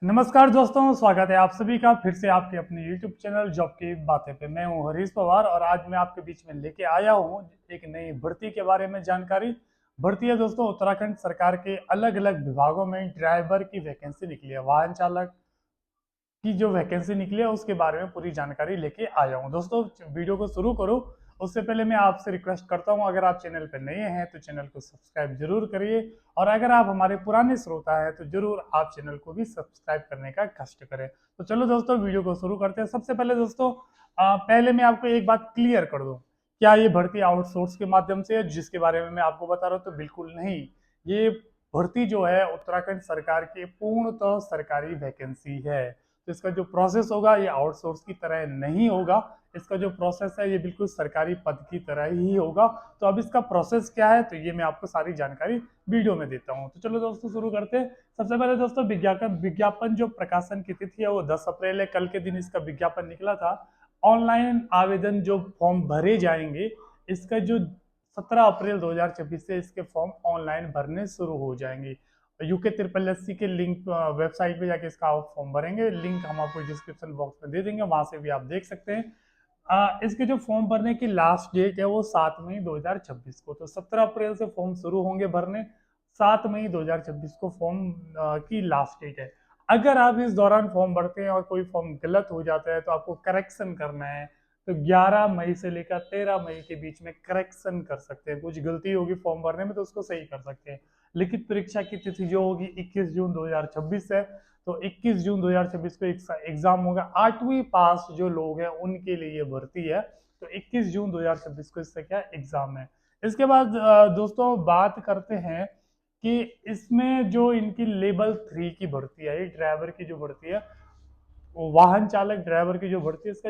नमस्कार दोस्तों, स्वागत है आप सभी का फिर से आपके अपने YouTube चैनल जॉब की बातें पे। मैं हूं हरीश पवार और आज मैं आपके बीच में लेके आया हूं एक नई भर्ती के बारे में जानकारी। भर्ती है दोस्तों, उत्तराखंड सरकार के अलग अलग विभागों में ड्राइवर की वैकेंसी निकली है। वाहन चालक की जो वैकेंसी निकली है उसके बारे में पूरी जानकारी लेके आया हूँ। दोस्तों वीडियो को शुरू करो उससे पहले मैं आपसे रिक्वेस्ट करता हूँ, अगर आप चैनल पर नए हैं तो चैनल को सब्सक्राइब जरूर करिए, और अगर आप हमारे पुराने श्रोता हैं तो जरूर आप चैनल को भी सब्सक्राइब करने का कष्ट करें। तो चलो दोस्तों वीडियो को शुरू करते हैं। सबसे पहले दोस्तों पहले मैं आपको एक बात क्लियर कर दूं, क्या ये भर्ती आउटसोर्स के माध्यम से है जिसके बारे में मैं आपको बता रहा हूँ? तो बिल्कुल नहीं। ये भर्ती जो है उत्तराखंड सरकार की पूर्णतः सरकारी वैकेंसी है। तो इसका जो प्रोसेस होगा ये आउटसोर्स की तरह नहीं होगा। इसका जो प्रोसेस है ये बिल्कुल सरकारी पद की तरह ही होगा। तो अब इसका प्रोसेस क्या है तो ये मैं आपको सारी जानकारी वीडियो में देता हूँ। तो चलो दोस्तों शुरू करते हैं। सबसे पहले दोस्तों विज्ञापन विज्ञापन जो प्रकाशन की तिथि है वो 10 अप्रैल है। कल के दिन इसका विज्ञापन निकला था। ऑनलाइन आवेदन जो फॉर्म भरे जाएंगे, इसका जो 17 अप्रैल 2026 से इसके फॉर्म ऑनलाइन भरने शुरू हो जाएंगे। यूके ट्रिपल एस सी के लिंक वेबसाइट पे जाके इसका आप फॉर्म भरेंगे, लिंक हम आपको डिस्क्रिप्शन बॉक्स में दे देंगे, वहां से भी आप देख सकते हैं। इसके जो फॉर्म भरने की लास्ट डेट है वो 7 मई 2026 को। तो 17 अप्रैल से फॉर्म शुरू होंगे भरने, 7 मई 2026 को फॉर्म की लास्ट डेट है। अगर आप इस दौरान फॉर्म भरते हैं और कोई फॉर्म गलत हो जाता है तो आपको करेक्शन करना है। तो 11 मई से लेकर 13 मई के बीच में करेक्शन कर सकते हैं। कुछ गलती होगी फॉर्म भरने में तो उसको सही कर सकते हैं। लिखित परीक्षा की तिथि जो होगी 21 जून 2026 है। तो 21 जून 2026 को एग्जाम होगा। 8वीं पास जो लोग हैं उनके लिए ये भर्ती है। तो 21 जून 2026 को इससे क्या एग्जाम है। इसके बाद दोस्तों बात करते हैं कि इसमें जो इनकी लेवल 3 की भर्ती है, ये ड्राइवर की जो भर्ती है, वाहन चालक ड्राइवर की जो भर्ती है, इसका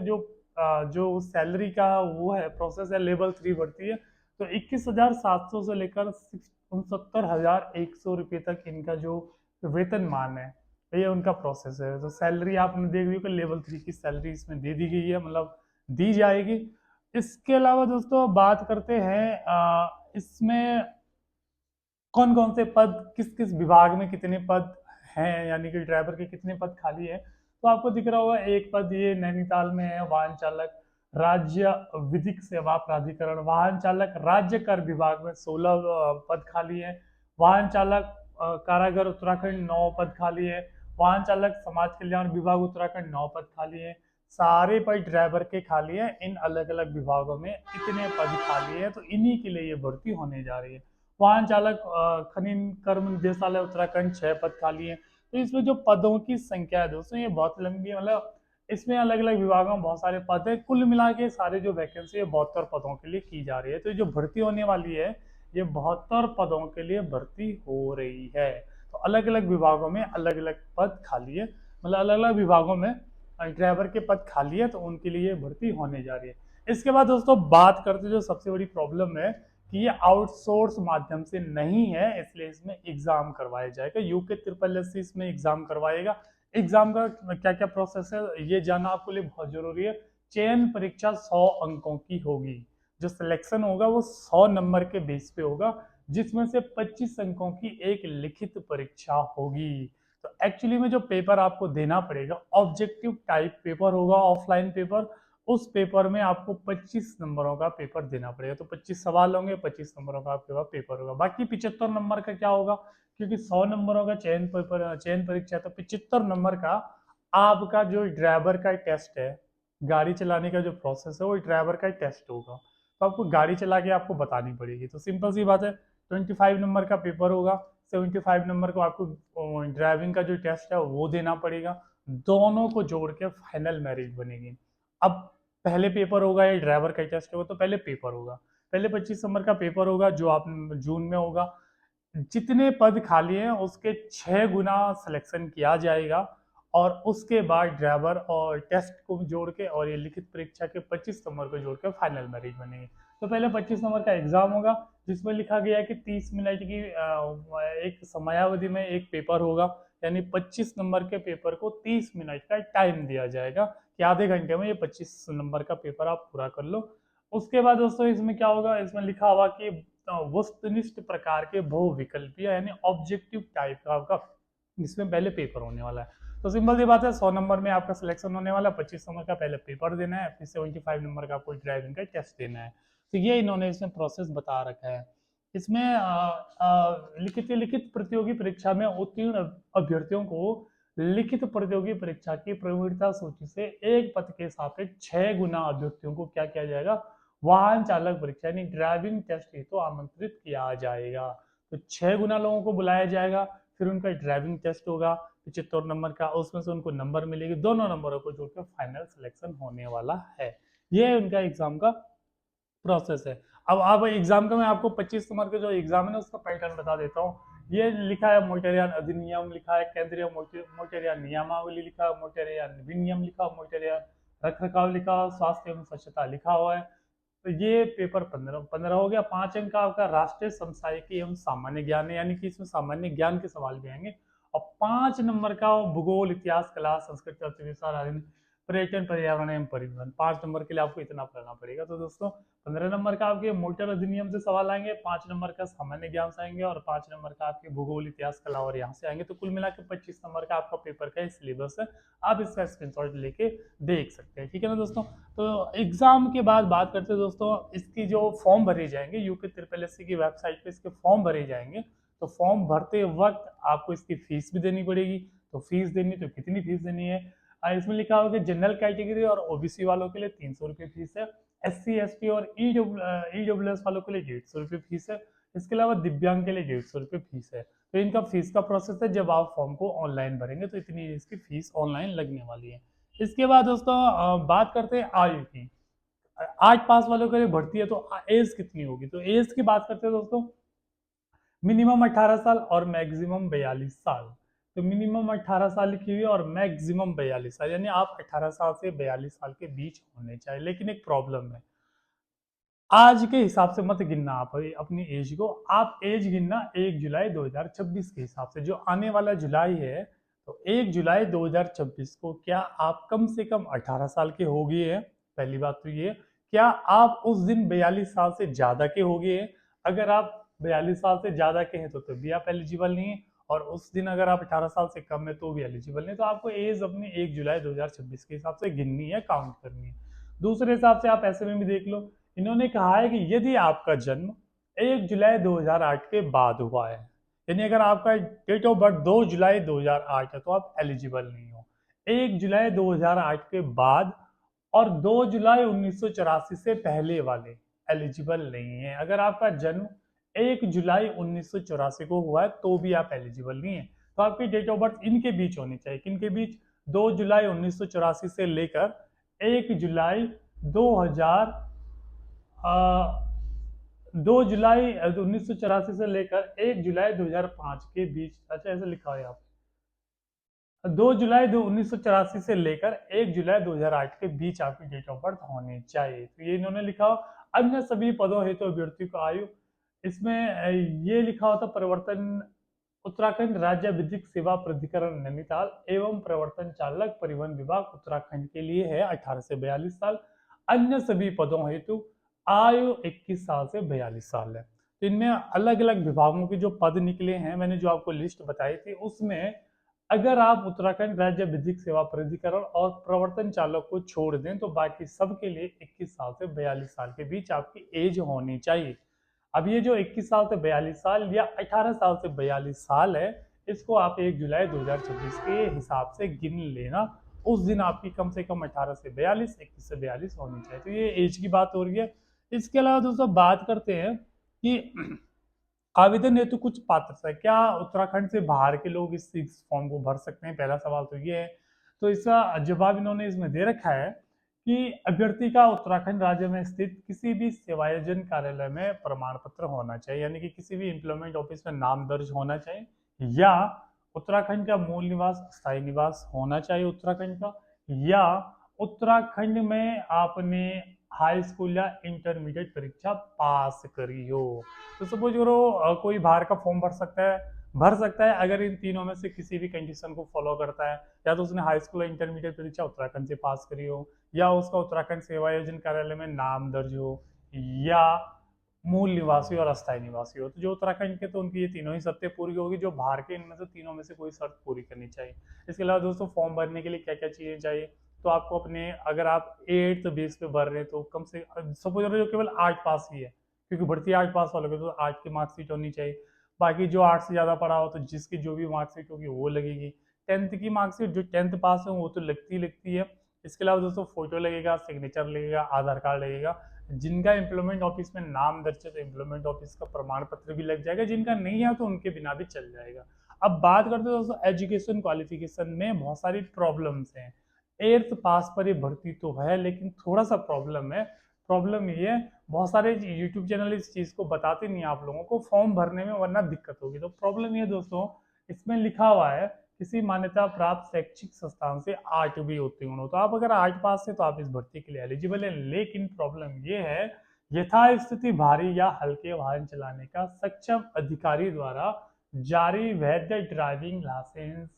जो सैलरी का वो है प्रोसेस है, लेवल 3 भर्ती है। तो 21,700 से लेकर 69,100 रुपये तक इनका जो वेतनमान है, ये उनका प्रोसेस है। तो सैलरी आपने देख ली कि लेवल 3 की सैलरी इसमें दे दी गई है, मतलब दी जाएगी। इसके अलावा दोस्तों बात करते हैं इसमें कौन कौन से पद, किस किस विभाग में कितने पद हैं, यानी कि ड्राइवर के कितने पद खाली है। तो आपको दिख रहा होगा एक पद ये नैनीताल में है, वाहन चालक राज्य विधिक सेवा प्राधिकरण। वाहन चालक राज्य कर विभाग में 16 पद खाली है। वाहन चालक कारागार उत्तराखंड 9 पद खाली है। वाहन चालक समाज कल्याण विभाग उत्तराखंड 9 पद खाली है। सारे पद ड्राइवर के खाली है। इन अलग अलग विभागों में इतने पद खाली है, तो इन्हीं के लिए ये भर्ती होने जा रही है। वाहन चालक खनन कर्म निदेशालय उत्तराखंड 6 पद खाली है। तो इसमें जो पदों की संख्या है दोस्तों ये बहुत लंबी है, मतलब इसमें अलग अलग विभागों में बहुत सारे पद है। कुल मिला के सारे जो वैकेंसी है 72 पदों के लिए की जा रही है। तो जो भर्ती होने वाली है ये 72 पदों के लिए भर्ती हो रही है। तो अलग अलग विभागों में अलग अलग पद खाली है, मतलब अलग अलग विभागों में ड्राइवर के पद खाली है, तो उनके लिए भर्ती होने जा रही है। इसके बाद दोस्तों बात करते जो सबसे बड़ी प्रॉब्लम है कि ये आउटसोर्स माध्यम से नहीं है, इसलिए इसमें एग्जाम करवाया जाएगा। यूके ट्रिपल एस इसमें एग्जाम करवाएगा। एग्जाम का क्या क्या प्रोसेस है ये जानना आपके लिए बहुत जरूरी है। चयन परीक्षा 100 अंकों की होगी। जो सिलेक्शन होगा वो 100 नंबर के बेस पे होगा, जिसमें से 25 अंकों की एक लिखित परीक्षा होगी। तो एक्चुअली में जो पेपर आपको देना पड़ेगा ऑब्जेक्टिव टाइप पेपर होगा, ऑफलाइन पेपर। उस पेपर में आपको 25 नंबरों का पेपर देना पड़ेगा। तो 25 सवाल होंगे, 25 नंबरों का आपके पास पेपर होगा। बाकी 75 नंबर का क्या होगा, क्योंकि 100 नंबरों का चयन परीक्षा, तो 75 नंबर का आपका जो ड्राइवर का टेस्ट है, गाड़ी चलाने का जो प्रोसेस है वो ड्राइवर का टेस्ट होगा। तो आपको गाड़ी चला के आपको बतानी पड़ेगी। तो सिंपल सी बात है, 25 नंबर का पेपर होगा, 75 नंबर को आपको ड्राइविंग का जो टेस्ट है वो देना पड़ेगा। दोनों को जोड़ के फाइनल मेरिट बनेगी। अब पहले पेपर होगा या ड्राइवर का टेस्ट होगा, तो पहले पेपर होगा। पहले 25 नंबर का पेपर होगा जो आप जून में होगा। जितने पद खाली हैं उसके 6 गुना सिलेक्शन किया जाएगा, और उसके बाद ड्राइवर और टेस्ट को जोड़ के और ये लिखित परीक्षा के 25 नंबर को जोड़ के फाइनल मेरिट बनेगी। तो पहले 25 नंबर का एग्जाम होगा, जिसमें लिखा गया है कि 30 मिनट की एक समयावधि में एक पेपर होगा। यानी 25 नंबर के पेपर को 30 मिनट का टाइम दिया जाएगा कि आधे घंटे में ये 25 नंबर का पेपर आप पूरा कर लो। उसके बाद दोस्तों इसमें क्या होगा, इसमें लिखा हुआ कि वस्तुनिष्ठ प्रकार के बहुविकल्पीय यानी ऑब्जेक्टिव टाइप का आपका इसमें पहले पेपर होने वाला है। तो सिंपल सी बात है, 100 नंबर में आपका सिलेक्शन होने वाला, 25 नंबर का पहले पेपर देना है, फिर 75 नंबर का कोई ड्राइविंग का टेस्ट देना है। तो ये इन्होंने इसमें प्रोसेस बता रखा है। इसमें लिखित लिखित प्रतियोगी परीक्षा में उत्तीर्ण अभ्यर्थियों को लिखित प्रतियोगी परीक्षा की प्रवेशिका सूची से एक पद के सापेक्ष 6 गुना अभ्यर्थियों को क्या किया जाएगा, वाहन चालक परीक्षा यानी ड्राइविंग टेस्ट हेतु आमंत्रित किया जाएगा। तो 6 गुना लोगों को बुलाया जाएगा, फिर उनका ड्राइविंग टेस्ट होगा 75 नंबर का, उसमें से उनको नंबर मिलेगी, दोनों नंबरों को जोड़कर फाइनल सिलेक्शन होने वाला है। ये उनका एग्जाम का प्रोसेस है। अब एग्जाम का मैं आपको 25 नंबर का जो एग्जाम है ना उसका पैटर्न बता देता हूँ। ये लिखा है मोटरयान अधिनियम, लिखा है केंद्रीय मोटरयान नियमावली, लिखा है मोटरयान विनियम, लिखा है मोटरयान रखरखाव, लिखा हुआ स्वास्थ्य एवं स्वच्छता लिखा हुआ है। तो ये पेपर 15 हो गया। 5 अंक का आपका राष्ट्रीय समसामयिकी एवं सामान्य ज्ञान है, यानी कि इसमें सामान्य ज्ञान के सवाल भी आएंगे। और 5 नंबर का भूगोल, इतिहास, कला, संस्कृति, अर्थव्यवस्था, पर्यटन, पर्यावरण एवं परिवहन। 5 नंबर के लिए आपको इतना पढ़ना पड़ेगा। तो दोस्तों 15 नंबर का आपके मोटर अधिनियम से सवाल आएंगे, 5 नंबर का सामान्य ज्ञान से आएंगे, और 5 नंबर का आपके भूगोल, इतिहास, कला और यहाँ से आएंगे। तो कुल मिलाकर 25 नंबर का आपका पेपर का सिलेबस है। आप इसका स्क्रीनशॉट लेके देख सकते हैं, ठीक है ना दोस्तों। तो एग्जाम के बाद बात करते हैं दोस्तों, इसकी जो फॉर्म भरे जाएंगे, यूपी ट्रिपल एस सी की वेबसाइट पे इसके फॉर्म भरे जाएंगे। तो फॉर्म भरते वक्त आपको इसकी फीस भी देनी पड़ेगी। तो फीस देनी, तो कितनी फीस देनी है, इसमें लिखा होगा कि जनरल कैटेगरी और ओबीसी वालों के लिए 300 रुपये फीस है, SC ST और EWS वालों के लिए 150 रुपये फीस है, इसके अलावा दिव्यांग के लिए 150 रुपये फीस है। तो इनका फीस का प्रोसेस है, जब आप फॉर्म को ऑनलाइन भरेंगे तो इतनी इसकी फीस ऑनलाइन लगने वाली है। इसके बाद दोस्तों बात करते हैं आयु की। 8 पास वालों के लिए भर्ती है, तो एज कितनी होगी, तो एज की बात करते हैं दोस्तों। मिनिमम 18 साल और मैक्सिमम 42 साल। तो मिनिमम 18 साल लिखी हुई है और मैक्सिमम 42 साल, यानी आप 18 साल से 42 साल के बीच होने चाहिए। लेकिन एक प्रॉब्लम है, आज के हिसाब से मत गिनना आप अपनी एज को, आप एज गिनना 1 जुलाई 2026 के हिसाब से, जो आने वाला जुलाई है। तो 1 जुलाई 2026 को क्या आप कम से कम 18 साल के हो गए हैं, पहली बात तो ये। क्या आप उस दिन 42 साल से ज्यादा के हो गए हैं, अगर आप 42 साल से ज्यादा के हैं तो भी आप एलिजिबल नहीं है, और उस दिन अगर आप 18 साल से कम है तो भी एलिजिबल नहीं। तो आपको एज अपनी 1 जुलाई 2026 के हिसाब से गिननी है, काउंट करनी है। दूसरे हिसाब से आप ऐसे में भी देख लो, इन्होंने कहा है कि यदि आपका जन्म 1 जुलाई 2008 के बाद हुआ है, यानी अगर आपका डेट ऑफ बर्थ 2 जुलाई 2008 है तो आप एलिजिबल नहीं हो। 1 जुलाई 2008 के बाद और 2 जुलाई 1984 से पहले वाले एलिजिबल नहीं है। अगर आपका जन्म 1 जुलाई 1984 को हुआ है तो भी आप एलिजिबल नहीं है। तो आपकी डेट ऑफ बर्थ इनके बीच होनी चाहिए, किनके बीच, 2 जुलाई 1984 से लेकर 1 जुलाई 2000 2 जुलाई 1984 से लेकर 1 जुलाई 2005 के बीच। अच्छा ऐसा लिखा है यहाँ, 2 जुलाई 1984 से लेकर 1 जुलाई 2008 के बीच आपकी डेट ऑफ बर्थ होनी चाहिए। तो ये इन्होंने लिखा। अन्य सभी पदों हेतु अभ्यर्थी को आयु, इसमें ये लिखा होता परिवर्तन, उत्तराखंड राज्य विधिक सेवा प्राधिकरण नैनीताल एवं प्रवर्तन चालक परिवहन विभाग उत्तराखंड के लिए है 18 से 42 साल। अन्य सभी पदों हेतु आयु 21 साल से 42 साल है। तो इनमें अलग अलग विभागों के जो पद निकले हैं, मैंने जो आपको लिस्ट बताई थी उसमें अगर आप उत्तराखंड राज्य विधिक सेवा प्राधिकरण और प्रवर्तन चालक को छोड़ दें तो बाकी सबके लिए 21 साल से 42 साल के बीच आपकी एज होनी चाहिए। अब ये जो 21 साल से 42 साल या 18 साल से 42 साल है, इसको आप 1 जुलाई 2026 के हिसाब से गिन लेना। उस दिन आपकी कम से कम 18 से 42, 21 से 42 होनी चाहिए। तो ये एज की बात हो रही है। इसके अलावा दोस्तों बात करते हैं कि आवेदन हेतु कुछ पात्रता है, क्या उत्तराखंड से बाहर के लोग इस फॉर्म को भर सकते हैं, पहला सवाल तो ये है। तो इसका जवाब इन्होंने इसमें दे रखा है कि अभ्यर्थी का उत्तराखंड राज्य में स्थित किसी भी सेवायोजन कार्यालय में प्रमाण पत्र होना चाहिए, यानी कि किसी भी एम्प्लॉयमेंट ऑफिस में नाम दर्ज होना चाहिए, या उत्तराखंड का मूल निवास, स्थायी निवास होना चाहिए उत्तराखंड का, या उत्तराखंड में आपने हाई स्कूल या इंटरमीडिएट परीक्षा पास करी हो। तो सपोज करो कोई बाहर का फॉर्म भर सकता है अगर इन तीनों में से किसी भी कंडीशन को फॉलो करता है, या तो उसने हाई स्कूल या इंटरमीडिएट परीक्षा उत्तराखंड से पास करी हो, या उसका उत्तराखंड सेवा योजना कार्यालय में नाम दर्ज हो, या मूल निवासी और अस्थायी निवासी हो। तो जो उत्तराखंड के, तो उनकी ये तीनों ही शर्तें पूरी होगी। जो बाहर के, इनमें से तीनों में से कोई शर्त पूरी करनी चाहिए। इसके अलावा दोस्तों फॉर्म भरने के लिए क्या क्या चीज़ें चाहिए, तो आपको अपने, अगर आप 8th बेस पे भर रहे हैं तो कम से, सपोज जो केवल 8 पास ही है, क्योंकि भर्ती 8 पास वालों की, तो 8 की मार्कशीट होनी चाहिए। बाकी जो 8 से ज़्यादा पढ़ा हो तो जिसकी जो भी मार्कशीट होगी वो लगेगी। 10th की मार्कशीट जो 10th पास हो वो तो लगती ही लगती है। इसके अलावा दोस्तों फोटो लगेगा, सिग्नेचर लगेगा, आधार कार्ड लगेगा। जिनका एम्प्लॉयमेंट ऑफिस में नाम दर्ज है तो एम्प्लॉयमेंट ऑफिस का प्रमाण पत्र भी लग जाएगा। जिनका नहीं है तो उनके बिना भी चल जाएगा। अब बात करते हैं दोस्तों एजुकेशन क्वालिफिकेशन में बहुत सारी प्रॉब्लम्स हैं। 8th पास पर ये भर्ती तो है, लेकिन थोड़ा सा प्रॉब्लम है। प्रॉब्लम ये है, बहुत सारे यूट्यूब चैनल इस चीज़ को बताते नहीं आप लोगों को फॉर्म भरने में, वरना दिक्कत होगी। तो प्रॉब्लम ये दोस्तों, इसमें लिखा हुआ है किसी मान्यता प्राप्त शैक्षिक संस्थान से 8वीं उत्तीर्ण हो। तो आप अगर 8 पास है तो आप इस भर्ती के लिए एलिजिबल है। लेकिन प्रॉब्लम ये है, यथास्थिति भारी या हल्के वाहन चलाने का सक्षम अधिकारी द्वारा जारी वैध ड्राइविंग लाइसेंस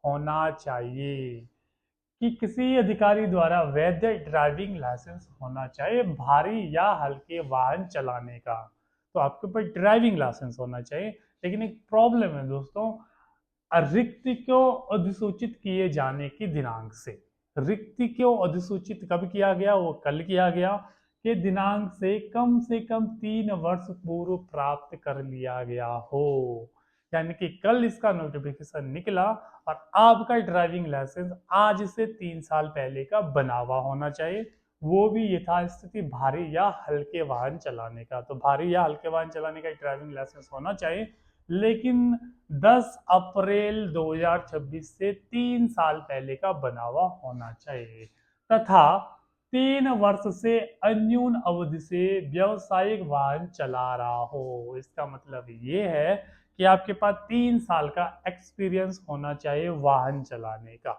होना चाहिए। कि किसी अधिकारी द्वारा वैध ड्राइविंग लाइसेंस होना चाहिए भारी या हल्के वाहन चलाने का। तो आपके पास ड्राइविंग लाइसेंस होना चाहिए। लेकिन एक प्रॉब्लम है दोस्तों, रिक्ति को अधिसूचित किए जाने की दिनांक से, रिक्ति को अधिसूचित कब किया गया, वो कल किया गया, के दिनांक से कम 3 वर्ष पूर्व प्राप्त कर लिया गया हो। यानी कि कल इसका नोटिफिकेशन निकला और आपका ड्राइविंग लाइसेंस आज से 3 साल पहले का बना हुआ होना चाहिए। वो भी यथास्थिति भारी या हल्के वाहन चलाने का। तो भारी या हल्के वाहन चलाने का ड्राइविंग लाइसेंस होना चाहिए। लेकिन 10 अप्रैल 2026 से 3 साल पहले का बना हुआ होना चाहिए, तथा 3 वर्ष से अन्यून अवधि से व्यावसायिक वाहन चला रहा हो। इसका मतलब ये है कि आपके पास 3 साल का एक्सपीरियंस होना चाहिए वाहन चलाने का।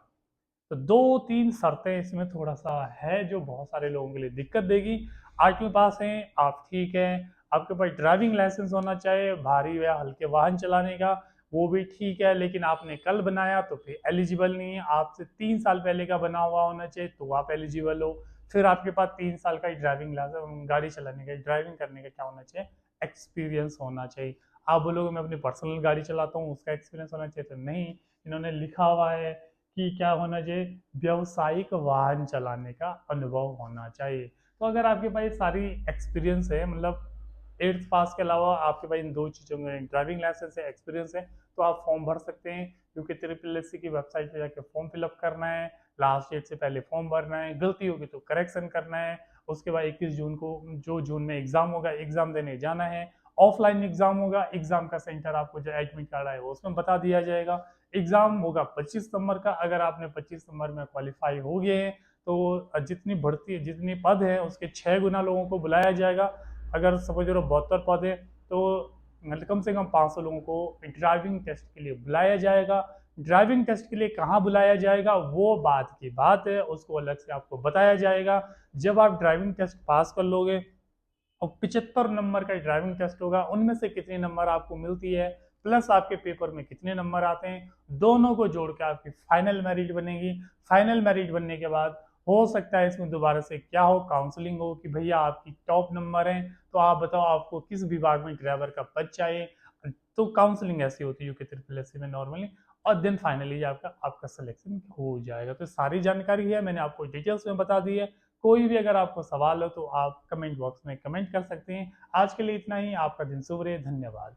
तो 2-3 शर्तें इसमें थोड़ा सा है जो बहुत सारे लोगों के लिए दिक्कत देगी। 8वीं पास हैं आप, ठीक है। आपके पास ड्राइविंग लाइसेंस होना चाहिए भारी या हल्के वाहन चलाने का, वो भी ठीक है। लेकिन आपने कल बनाया तो फिर एलिजिबल नहीं है। आपसे 3 साल पहले का बना हुआ होना चाहिए तो आप एलिजिबल हो। फिर आपके पास 3 साल का ड्राइविंग लाइसेंस, गाड़ी चलाने का, ड्राइविंग करने का क्या होना चाहिए, एक्सपीरियंस होना चाहिए। आप बोलोगे मैं अपनी पर्सनल गाड़ी चलाता हूँ उसका एक्सपीरियंस होना चाहिए, तो नहीं। इन्होंने लिखा हुआ है कि क्या होना चाहिए, व्यावसायिक वाहन चलाने का अनुभव होना चाहिए। तो अगर आपके पास सारी एक्सपीरियंस है, मतलब 8th पास के अलावा आपके पास इन दो चीज़ों में ड्राइविंग लाइसेंस है, एक्सपीरियंस है, तो आप फॉर्म भर सकते हैं। क्योंकि ट्रिपल की वेबसाइट पे जाकर फॉर्म फिलअप करना है, लास्ट डेट से पहले फॉर्म भरना है, गलती होगी तो करेक्शन करना है। उसके बाद 21 जून को, जो जून में एग्जाम होगा, एग्जाम देने जाना है। ऑफलाइन एग्जाम होगा, एग्जाम का सेंटर आपको जो एडमिट कार्ड है वो उसमें बता दिया जाएगा। एग्जाम होगा 25 नंबर का। अगर आपने 25 नंबर में क्वालिफाई हो गए हैं तो जितनी भर्ती, जितनी पद है उसके 6 गुना लोगों को बुलाया जाएगा। अगर सपोज करो 72 पद है तो मतलब कम से कम 500 लोगों को ड्राइविंग टेस्ट के लिए बुलाया जाएगा। ड्राइविंग टेस्ट के लिए कहाँ बुलाया जाएगा वो बात की बात है, उसको अलग से आपको बताया जाएगा। जब आप ड्राइविंग टेस्ट पास कर लोगे और 75 नंबर का ड्राइविंग टेस्ट होगा, उनमें से कितने नंबर आपको मिलती है प्लस आपके पेपर में कितने नंबर आते हैं, दोनों को जोड़ के आपकी फाइनल मेरिट बनेगी। फाइनल मेरिट बनने के बाद हो सकता है इसमें दोबारा से क्या हो, काउंसलिंग हो कि भैया आपकी टॉप नंबर है तो आप बताओ आपको किस विभाग में ड्राइवर का पद चाहिए। तो काउंसलिंग ऐसी होती है यूके ट्रिपल एस सी में नॉर्मली। और देन फाइनली आपका आपका सिलेक्शन हो जाएगा। तो सारी जानकारी है मैंने आपको डिटेल्स में बता दी है। कोई भी अगर आपको सवाल हो तो आप कमेंट बॉक्स में कमेंट कर सकते हैं। आज के लिए इतना ही। आपका दिन शुभ रहे। धन्यवाद।